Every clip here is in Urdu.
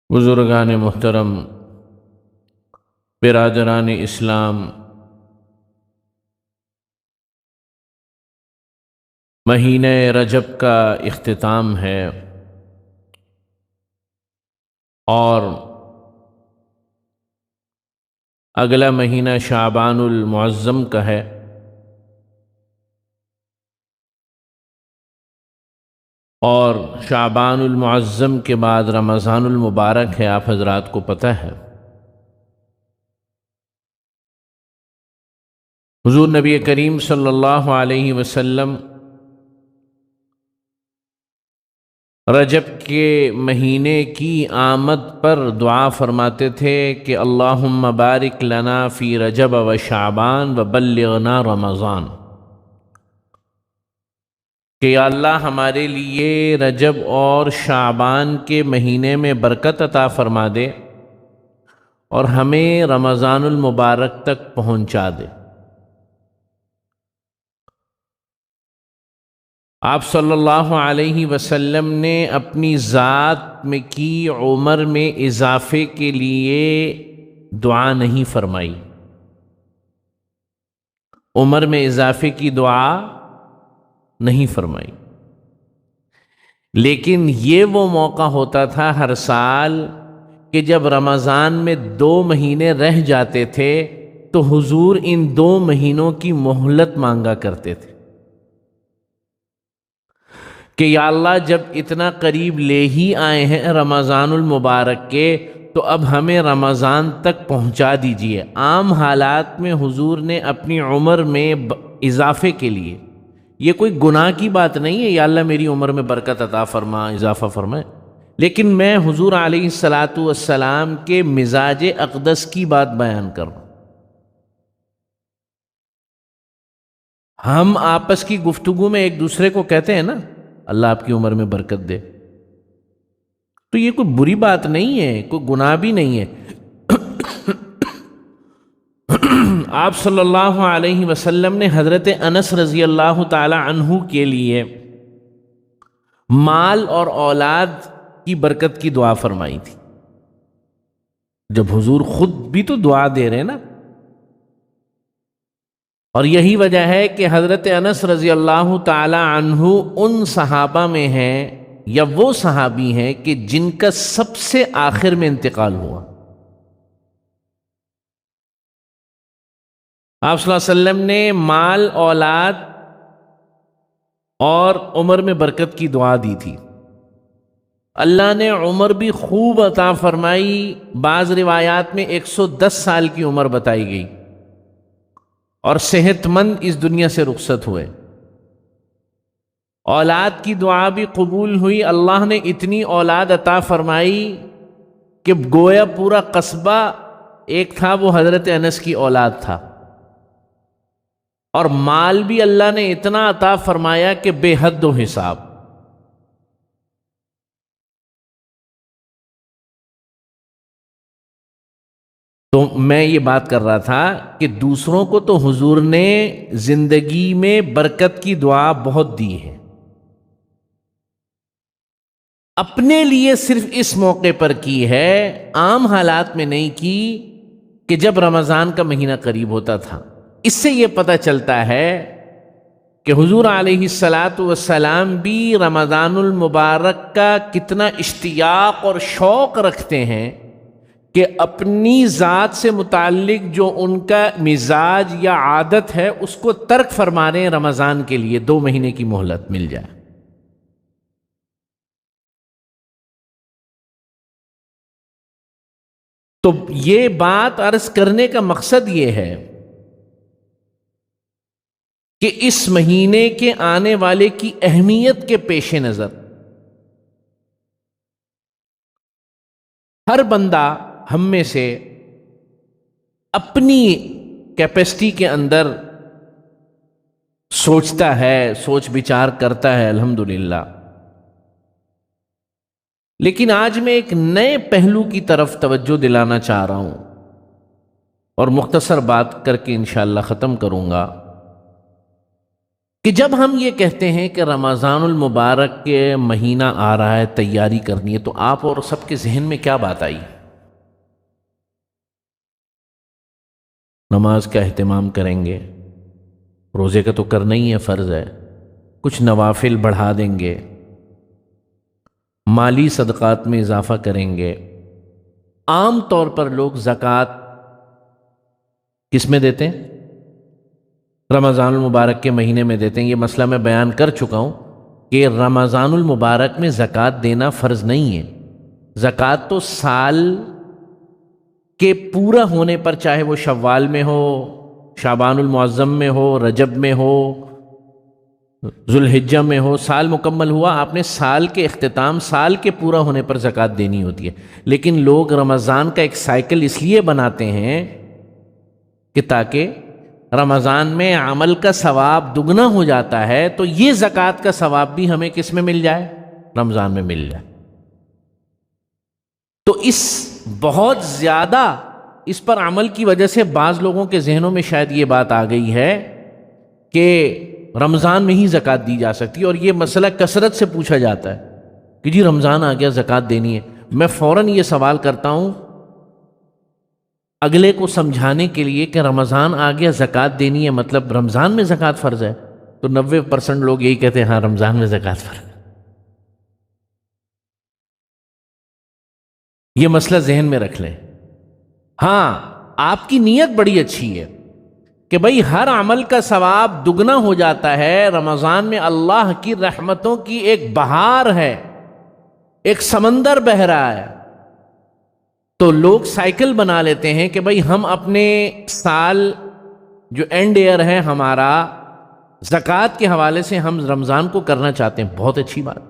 بزرگان محترم، برادران اسلام، مہینہ رجب کا اختتام ہے اور اگلا مہینہ شعبان المعظم کا ہے۔ اور شعبان المعظم کے بعد رمضان المبارک ہے، آپ حضرات کو پتہ ہے۔ حضور نبی کریم صلی اللہ علیہ وسلم رجب کے مہینے کی آمد پر دعا فرماتے تھے کہ اللہم بارک لنا فی رجب و شعبان و بلغنا رمضان، کہ یا اللہ ہمارے لیے رجب اور شعبان کے مہینے میں برکت عطا فرما دے اور ہمیں رمضان المبارک تک پہنچا دے۔ آپ صلی اللہ علیہ وسلم نے اپنی ذات میں کی عمر میں اضافے کے لیے دعا نہیں فرمائی، عمر میں اضافے کی دعا نہیں فرمائی، لیکن یہ وہ موقع ہوتا تھا ہر سال کہ جب رمضان میں 2 مہینے رہ جاتے تھے تو حضور ان 2 مہینوں کی مہلت مانگا کرتے تھے کہ یا اللہ جب اتنا قریب لے ہی آئے ہیں رمضان المبارک کے تو اب ہمیں رمضان تک پہنچا دیجئے۔ عام حالات میں حضور نے اپنی عمر میں اضافے کے لیے، یہ کوئی گناہ کی بات نہیں ہے یا اللہ میری عمر میں برکت عطا فرما، اضافہ فرمائے، لیکن میں حضور علیہ السلام کے مزاج اقدس کی بات بیان کر رہا ہوں۔ ہم آپس کی گفتگو میں ایک دوسرے کو کہتے ہیں نا اللہ آپ کی عمر میں برکت دے، تو یہ کوئی بری بات نہیں ہے، کوئی گناہ بھی نہیں ہے۔ آپ صلی اللہ علیہ وسلم نے حضرت انس رضی اللہ تعالی عنہ کے لیے مال اور اولاد کی برکت کی دعا فرمائی تھی، جب حضور خود بھی تو دعا دے رہے نا۔ اور یہی وجہ ہے کہ حضرت انس رضی اللہ تعالی عنہ ان صحابہ میں ہیں یا وہ صحابی ہیں کہ جن کا سب سے آخر میں انتقال ہوا۔ آپ صلی اللہ علیہ وسلم نے مال، اولاد اور عمر میں برکت کی دعا دی تھی۔ اللہ نے عمر بھی خوب عطا فرمائی، بعض روایات میں 110 سال کی عمر بتائی گئی، اور صحت مند اس دنیا سے رخصت ہوئے۔ اولاد کی دعا بھی قبول ہوئی، اللہ نے اتنی اولاد عطا فرمائی کہ گویا پورا قصبہ ایک تھا، وہ حضرت انس کی اولاد تھا۔ اور مال بھی اللہ نے اتنا عطا فرمایا کہ بے حد و حساب۔ تو میں یہ بات کر رہا تھا کہ دوسروں کو تو حضور نے زندگی میں برکت کی دعا بہت دی ہے، اپنے لیے صرف اس موقع پر کی ہے، عام حالات میں نہیں کی کہ جب رمضان کا مہینہ قریب ہوتا تھا۔ اس سے یہ پتہ چلتا ہے کہ حضور علیہ السلام بھی رمضان المبارک کا کتنا اشتیاق اور شوق رکھتے ہیں کہ اپنی ذات سے متعلق جو ان کا مزاج یا عادت ہے اس کو ترک فرما رہے ہیں رمضان کے لیے، 2 مہینے کی مہلت مل جائے۔ تو یہ بات عرض کرنے کا مقصد یہ ہے کہ اس مہینے کے آنے والے کی اہمیت کے پیش نظر ہر بندہ ہم میں سے اپنی کیپیسٹی کے اندر سوچتا ہے، سوچ بچار کرتا ہے، الحمدللہ۔ لیکن آج میں ایک نئے پہلو کی طرف توجہ دلانا چاہ رہا ہوں اور مختصر بات کر کے انشاءاللہ ختم کروں گا۔ کہ جب ہم یہ کہتے ہیں کہ رمضان المبارک کے مہینہ آ رہا ہے، تیاری کرنی ہے، تو آپ اور سب کے ذہن میں کیا بات آئی؟ نماز کا اہتمام کریں گے، روزے کا تو کرنا ہی ہے، فرض ہے، کچھ نوافل بڑھا دیں گے، مالی صدقات میں اضافہ کریں گے۔ عام طور پر لوگ زکوٰۃ کس میں دیتے ہیں؟ رمضان المبارک کے مہینے میں دیتے ہیں۔ یہ مسئلہ میں بیان کر چکا ہوں کہ رمضان المبارک میں زکوٰۃ دینا فرض نہیں ہے۔ زکوٰۃ تو سال کے پورا ہونے پر، چاہے وہ شوال میں ہو، شعبان المعظم میں ہو، رجب میں ہو، ذوالحجہ میں ہو، سال مکمل ہوا، آپ نے سال کے اختتام، سال کے پورا ہونے پر زکوٰۃ دینی ہوتی ہے۔ لیکن لوگ رمضان کا ایک سائیکل اس لیے بناتے ہیں کہ تاکہ رمضان میں عمل کا ثواب دگنا ہو جاتا ہے، تو یہ زکوٰۃ کا ثواب بھی ہمیں کس میں مل جائے؟ رمضان میں مل جائے۔ تو اس بہت زیادہ اس پر عمل کی وجہ سے بعض لوگوں کے ذہنوں میں شاید یہ بات آ گئی ہے کہ رمضان میں ہی زکوٰۃ دی جا سکتی ہے، اور یہ مسئلہ کثرت سے پوچھا جاتا ہے کہ جی رمضان آ گیا، زکوٰۃ دینی ہے۔ میں فوراً یہ سوال کرتا ہوں اگلے کو سمجھانے کے لیے کہ رمضان آ گیا، زکوٰۃ دینی ہے، مطلب رمضان میں زکوٰۃ فرض ہے؟ تو 90% لوگ یہی کہتے ہیں ہاں رمضان میں زکوٰۃ فرض ہے۔ یہ مسئلہ ذہن میں رکھ لیں۔ ہاں، آپ کی نیت بڑی اچھی ہے کہ بھئی ہر عمل کا ثواب دگنا ہو جاتا ہے۔ رمضان میں اللہ کی رحمتوں کی ایک بہار ہے، ایک سمندر بہہ رہا ہے، تو لوگ سائیکل بنا لیتے ہیں کہ بھئی ہم اپنے سال جو اینڈ ایئر ہے ہمارا، زکوٰۃ کے حوالے سے ہم رمضان کو کرنا چاہتے ہیں۔ بہت اچھی بات۔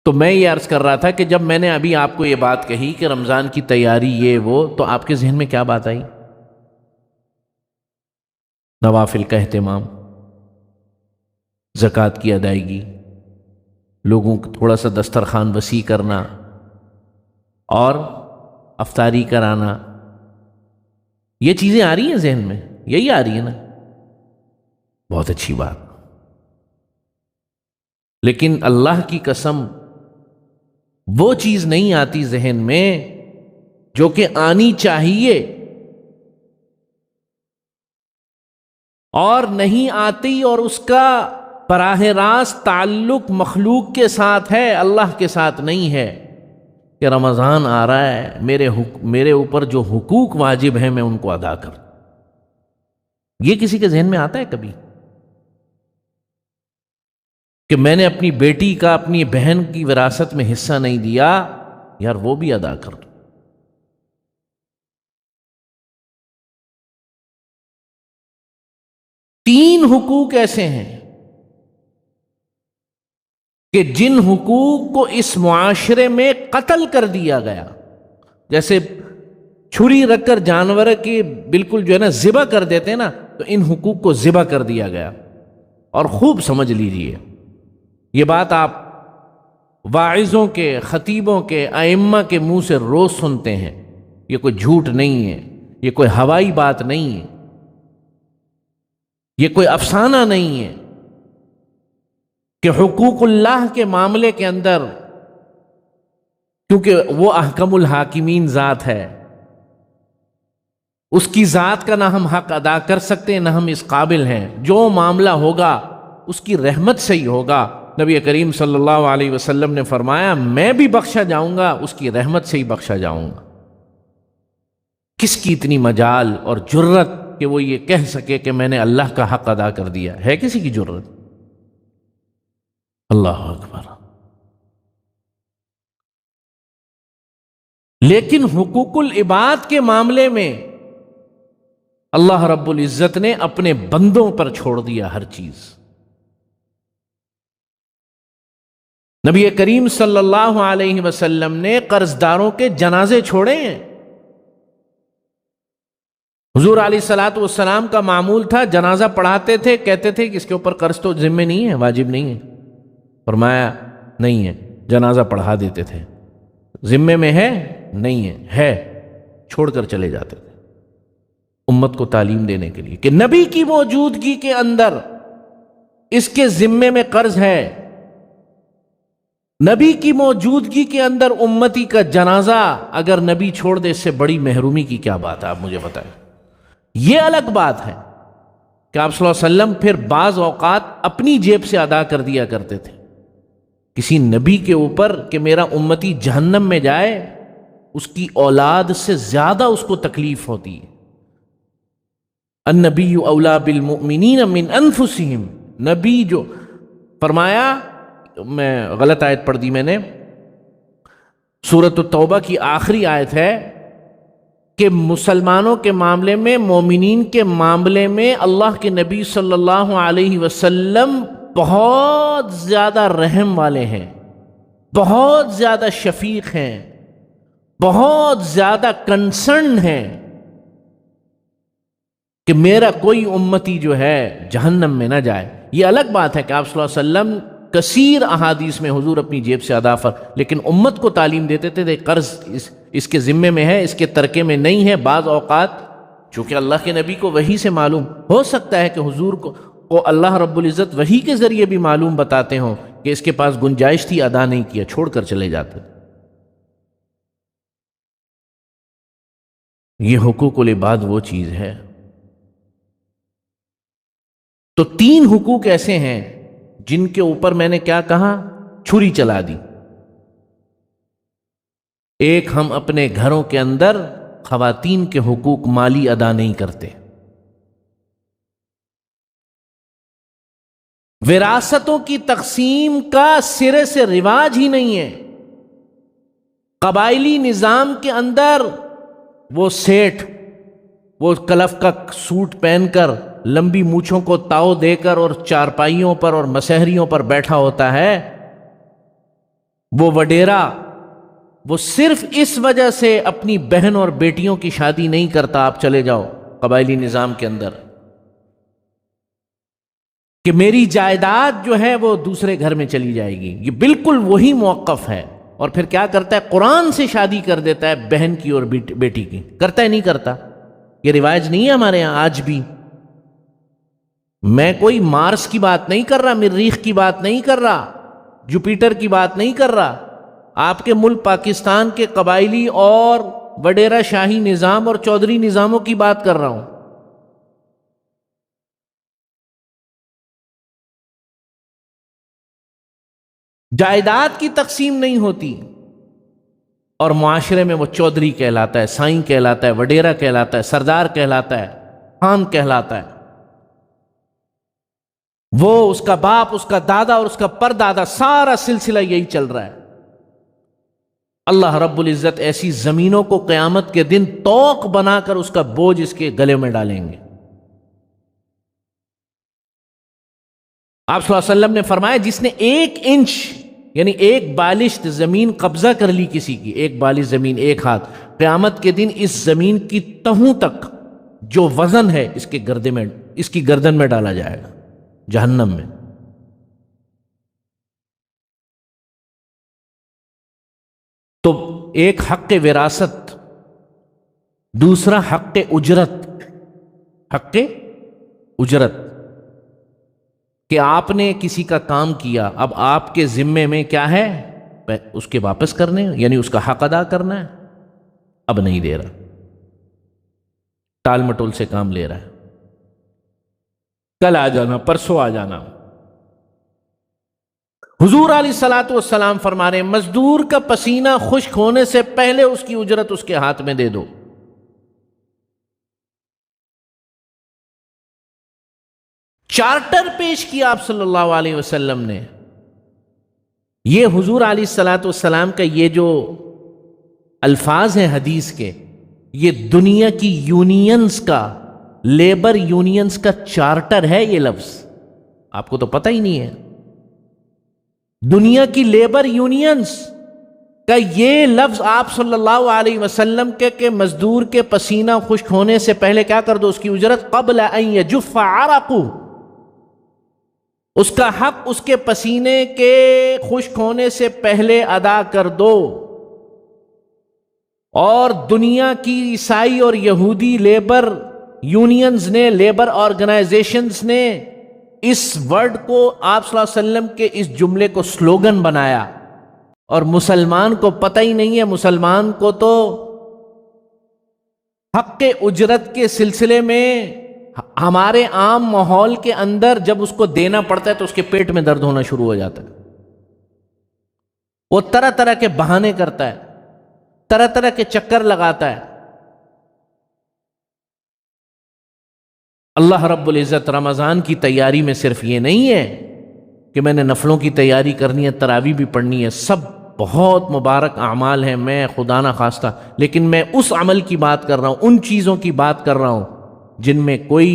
تو میں یہ عرض کر رہا تھا کہ جب میں نے ابھی آپ کو یہ بات کہی کہ رمضان کی تیاری یہ وہ، تو آپ کے ذہن میں کیا بات آئی؟ نوافل کا اہتمام، زکوٰۃ کی ادائیگی، لوگوں کو تھوڑا سا دسترخوان وسیع کرنا اور افطاری کرانا، یہ چیزیں آ رہی ہیں ذہن میں؟ یہی آ رہی ہے نا؟ بہت اچھی بات۔ لیکن اللہ کی قسم وہ چیز نہیں آتی ذہن میں جو کہ آنی چاہیے، اور نہیں آتی، اور اس کا براہ راست تعلق مخلوق کے ساتھ ہے، اللہ کے ساتھ نہیں ہے کہ رمضان آ رہا ہے، میرے اوپر جو حقوق واجب ہیں میں ان کو ادا کروں۔ یہ کسی کے ذہن میں آتا ہے کبھی کہ میں نے اپنی بیٹی کا، اپنی بہن کی وراثت میں حصہ نہیں دیا، یار وہ بھی ادا کر دو۔ تین حقوق ایسے ہیں کہ جن حقوق کو اس معاشرے میں قتل کر دیا گیا، جیسے چھری رکھ کر جانور کی بالکل جو ہے نا ذبح کر دیتے ہیں نا، تو ان حقوق کو ذبح کر دیا گیا۔ اور خوب سمجھ لیجئے، یہ بات آپ واعظوں کے، خطیبوں کے، ائمہ کے منہ سے روز سنتے ہیں، یہ کوئی جھوٹ نہیں ہے، یہ کوئی ہوائی بات نہیں ہے، یہ کوئی افسانہ نہیں ہے کہ حقوق اللہ کے معاملے کے اندر، کیونکہ وہ احکم الحاکمین ذات ہے، اس کی ذات کا نہ ہم حق ادا کر سکتے نہ ہم اس قابل ہیں۔ جو معاملہ ہوگا اس کی رحمت سے ہی ہوگا۔ نبی کریم صلی اللہ علیہ وسلم نے فرمایا میں بھی بخشا جاؤں گا، اس کی رحمت سے ہی بخشا جاؤں گا۔ کس کی اتنی مجال اور جرت کہ وہ یہ کہہ سکے کہ میں نے اللہ کا حق ادا کر دیا؟ ہے کسی کی جرت؟ اللہ اکبر۔ لیکن حقوق العباد کے معاملے میں اللہ رب العزت نے اپنے بندوں پر چھوڑ دیا ہر چیز۔ نبی کریم صلی اللہ علیہ وسلم نے قرض داروں کے جنازے چھوڑے ہیں۔ حضور علیہ الصلوۃ والسلام کا معمول تھا، جنازہ پڑھاتے تھے، کہتے تھے کہ اس کے اوپر قرض تو ذمہ نہیں ہے، واجب نہیں ہے۔ فرمایا نہیں ہے، جنازہ پڑھا دیتے تھے۔ ذمے میں ہے؟ نہیں ہے، چھوڑ کر چلے جاتے تھے۔ امت کو تعلیم دینے کے لیے کہ نبی کی موجودگی کے اندر اس کے ذمے میں قرض ہے، نبی کی موجودگی کے اندر امتی کا جنازہ اگر نبی چھوڑ دے، اس سے بڑی محرومی کی کیا بات ہے؟ آپ مجھے بتائیں۔ یہ الگ بات ہے کہ آپ صلی اللہ علیہ وسلم پھر بعض اوقات اپنی جیب سے ادا کر دیا کرتے تھے کسی نبی کے اوپر کہ میرا امتی جہنم میں جائے، اس کی اولاد سے زیادہ اس کو تکلیف ہوتی ہے۔ النبی اولا بالمؤمنین من انفسہم، نبی جو فرمایا، میں غلط آیت پڑھ دی میں نے، سورۃ التوبہ کی آخری آیت ہے کہ مسلمانوں کے معاملے میں، مومنین کے معاملے میں اللہ کے نبی صلی اللہ علیہ وسلم بہت زیادہ رحم والے ہیں، بہت زیادہ شفیق ہیں، بہت زیادہ کنسرن ہیں کہ میرا کوئی امتی جو ہے جہنم میں نہ جائے۔ یہ الگ بات ہے کہ آپ صلی اللہ علیہ وسلم کثیر احادیث میں حضور اپنی جیب سے ادا لیکن امت کو تعلیم دیتے تھے قرض اس کے ذمے میں ہے، اس کے ترکے میں نہیں ہے۔ بعض اوقات چونکہ اللہ کے نبی کو وحی سے معلوم ہو سکتا ہے کہ حضور کو اللہ رب العزت وحی کے ذریعے بھی معلوم بتاتے ہوں کہ اس کے پاس گنجائش تھی، ادا نہیں کیا، چھوڑ کر چلے جاتے۔ یہ حقوق العباد وہ چیز ہے۔ تو 3 حقوق ایسے ہیں جن کے اوپر میں نے کیا کہا، چھری چلا دی۔ ایک، ہم اپنے گھروں کے اندر خواتین کے حقوق مالی ادا نہیں کرتے۔ وراثتوں کی تقسیم کا سرے سے رواج ہی نہیں ہے۔ قبائلی نظام کے اندر وہ سیٹھ، وہ کلف کا سوٹ پہن کر، لمبی مونچھوں کو تاؤ دے کر اور چارپائیوں پر اور مسہریوں پر بیٹھا ہوتا ہے، وہ وڈیرا، وہ صرف اس وجہ سے اپنی بہن اور بیٹیوں کی شادی نہیں کرتا۔ آپ چلے جاؤ قبائلی نظام کے اندر کہ میری جائیداد جو ہے وہ دوسرے گھر میں چلی جائے گی، یہ بالکل وہی موقف ہے۔ اور پھر کیا کرتا ہے، قرآن سے شادی کر دیتا ہے بہن کی اور بیٹی کی۔ کرتا ہے نہیں کرتا؟ یہ رواج نہیں ہے ہمارے ہاں آج بھی۔ میں کوئی مارس کی بات نہیں کر رہا، مریخ کی بات نہیں کر رہا، جوپیٹر کی بات نہیں کر رہا، آپ کے ملک پاکستان کے قبائلی اور وڈیرا شاہی نظام اور چودھری نظاموں کی بات کر رہا ہوں۔ جائیداد کی تقسیم نہیں ہوتی، اور معاشرے میں وہ چودھری کہلاتا ہے، سائیں کہلاتا ہے، وڈیرا کہلاتا ہے، سردار کہلاتا ہے، خان کہلاتا ہے۔ وہ، اس کا باپ، اس کا دادا اور اس کا پردادا، سارا سلسلہ یہی چل رہا ہے۔ اللہ رب العزت ایسی زمینوں کو قیامت کے دن توق بنا کر اس کا بوجھ اس کے گلے میں ڈالیں گے۔ آپ صلی اللہ علیہ وسلم نے فرمایا جس نے 1 انچ یعنی 1 بالشت زمین قبضہ کر لی کسی کی، 1 بالشت زمین، 1 ہاتھ، قیامت کے دن اس زمین کی تہوں تک جو وزن ہے اس کی گردن میں ڈالا جائے گا جہنم میں۔ تو ایک حق وراثت، دوسرا حق اجرت۔ حق اجرت کہ آپ نے کسی کا کام کیا، اب آپ کے ذمے میں کیا ہے، اس کے واپس کرنے، یعنی اس کا حق ادا کرنا ہے۔ اب نہیں دے رہا، ٹال مٹول سے کام لے رہا ہے، کل آ جانا، پرسوں آ جانا۔ حضور علیہ الصلوۃ والسلام فرما رہے ہیں مزدور کا پسینہ خشک ہونے سے پہلے اس کی اجرت اس کے ہاتھ میں دے دو۔ چارٹر پیش کیا آپ صلی اللہ علیہ وسلم نے۔ یہ حضور علیہ الصلوۃ والسلام کا یہ جو الفاظ ہیں حدیث کے، یہ دنیا کی یونینز کا، لیبر یونینز کا چارٹر ہے یہ لفظ، آپ کو تو پتہ ہی نہیں ہے۔ دنیا کی لیبر یونینز کا یہ لفظ آپ صلی اللہ علیہ وسلم کے کہ مزدور کے پسینہ خشک ہونے سے پہلے کیا کر دو، اس کی اجرت قبل ان یجف عرقہ، اس کا حق اس کے پسینے کے خشک ہونے سے پہلے ادا کر دو۔ اور دنیا کی عیسائی اور یہودی لیبر یونینز نے، لیبر آرگنائزیشنز نے اس ورڈ کو آپ صلی اللہ علیہ وسلم کے اس جملے کو سلوگن بنایا، اور مسلمان کو پتہ ہی نہیں ہے. مسلمان کو تو حق اجرت کے سلسلے میں ہمارے عام ماحول کے اندر جب اس کو دینا پڑتا ہے تو اس کے پیٹ میں درد ہونا شروع ہو جاتا ہے. وہ طرح طرح کے بہانے کرتا ہے، طرح طرح کے چکر لگاتا ہے. اللہ رب العزت رمضان کی تیاری میں صرف یہ نہیں ہے کہ میں نے نفلوں کی تیاری کرنی ہے، تراویح بھی پڑھنی ہے، سب بہت مبارک اعمال ہیں، میں خدا نہ خواستہ، لیکن میں اس عمل کی بات کر رہا ہوں، ان چیزوں کی بات کر رہا ہوں جن میں کوئی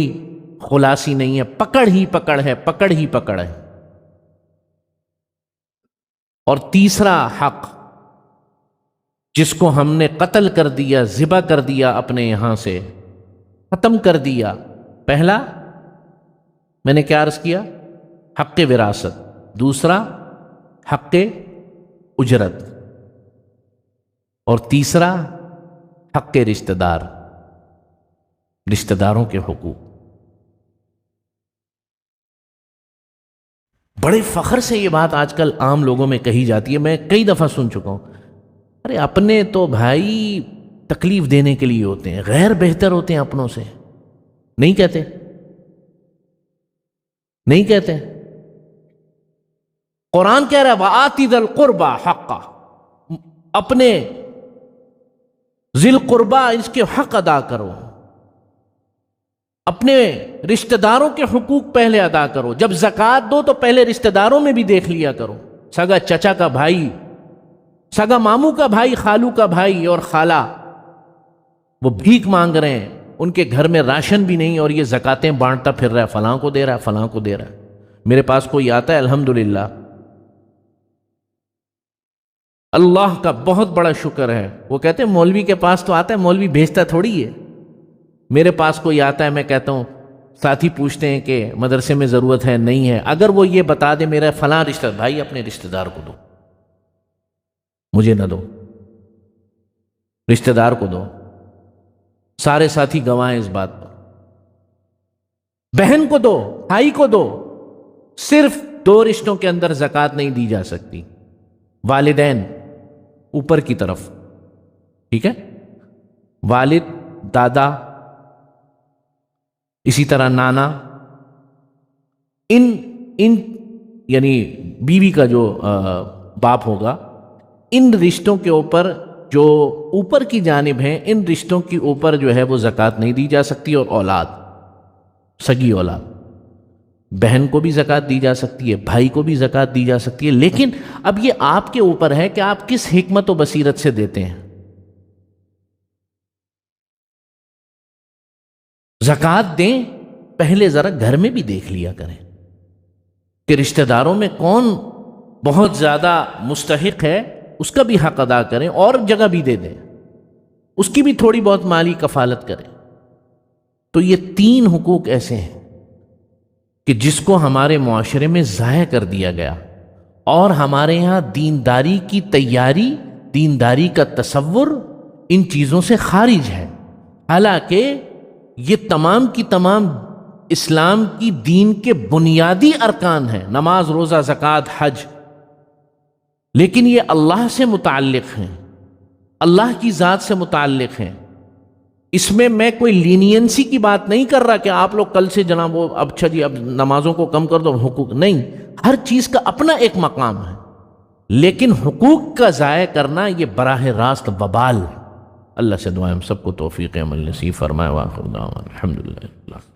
خلاصی نہیں ہے، پکڑ ہی پکڑ ہے، پکڑ ہی پکڑ ہے. اور تیسرا حق جس کو ہم نے قتل کر دیا، ذبح کر دیا، اپنے یہاں سے ختم کر دیا، پہلا میں نے کیا عرض کیا؟ حق وراثت. دوسرا حق اجرت. اور تیسرا حق رشتہ دار، رشتہ داروں کے حقوق. بڑے فخر سے یہ بات آج کل عام لوگوں میں کہی جاتی ہے، میں کئی دفعہ سن چکا ہوں. ارے اپنے تو بھائی تکلیف دینے کے لیے ہوتے ہیں، غیر بہتر ہوتے ہیں اپنوں سے. نہیں کہتے؟ نہیں کہتے؟ قرآن کہہ رہا ہے وَآتِ ذَا الْقُرْبَى حَقَّهُ، اپنے ذی القربہ اس کے حق ادا کرو، اپنے رشتہ داروں کے حقوق پہلے ادا کرو. جب زکوٰۃ دو تو پہلے رشتہ داروں میں بھی دیکھ لیا کرو. سگا چچا کا بھائی، سگا ماموں کا بھائی، خالو کا بھائی اور خالہ وہ بھیک مانگ رہے ہیں، ان کے گھر میں راشن بھی نہیں اور یہ زکاتیں بانٹتا پھر رہا ہے، فلاں کو دے رہا ہے، فلاں کو دے رہا ہے. میرے پاس کوئی آتا ہے الحمدللہ، اللہ کا بہت بڑا شکر ہے، وہ کہتے ہیں مولوی کے پاس تو آتا ہے، مولوی بھیجتا تھوڑی ہے. میرے پاس کوئی آتا ہے، میں کہتا ہوں، ساتھی پوچھتے ہیں کہ مدرسے میں ضرورت ہے نہیں ہے، اگر وہ یہ بتا دے میرا فلاں رشتہ، بھائی اپنے رشتہ دار کو دو، مجھے نہ دو، رشتہ دار کو دو. سارے ساتھی گواہ ہیں اس بات پر. بہن کو دو، بھائی کو دو. صرف دو رشتوں کے اندر زکوٰۃ نہیں دی جا سکتی، والدین اوپر کی طرف، ٹھیک ہے، والد، دادا، اسی طرح نانا، ان یعنی بیوی کا جو باپ ہوگا، ان رشتوں کے اوپر جو اوپر کی جانب ہیں، ان رشتوں کے اوپر جو ہے وہ زکوٰۃ نہیں دی جا سکتی. اور اولاد، سگی اولاد، بہن کو بھی زکوٰۃ دی جا سکتی ہے، بھائی کو بھی زکوٰۃ دی جا سکتی ہے، لیکن اب یہ آپ کے اوپر ہے کہ آپ کس حکمت و بصیرت سے دیتے ہیں. زکوٰۃ دیں، پہلے ذرا گھر میں بھی دیکھ لیا کریں کہ رشتہ داروں میں کون بہت زیادہ مستحق ہے، اس کا بھی حق ادا کریں، اور جگہ بھی دے دیں، اس کی بھی تھوڑی بہت مالی کفالت کریں. تو یہ تین حقوق ایسے ہیں کہ جس کو ہمارے معاشرے میں ضائع کر دیا گیا، اور ہمارے ہاں دینداری کی تیاری، دینداری کا تصور ان چیزوں سے خارج ہے. حالانکہ یہ تمام کی تمام اسلام کی دین کے بنیادی ارکان ہیں، نماز، روزہ، زکوٰۃ، حج، لیکن یہ اللہ سے متعلق ہیں، اللہ کی ذات سے متعلق ہیں. اس میں کوئی لینینسی کی بات نہیں کر رہا کہ آپ لوگ کل سے جناب وہ اچھا جی اب نمازوں کو کم کر دو، حقوق نہیں. ہر چیز کا اپنا ایک مقام ہے، لیکن حقوق کا ضائع کرنا یہ براہ راست وبال. اللہ سے دعائیں ہم سب کو توفیق عمل نصیب فرمائے. واخر دعوانا الحمدللہ.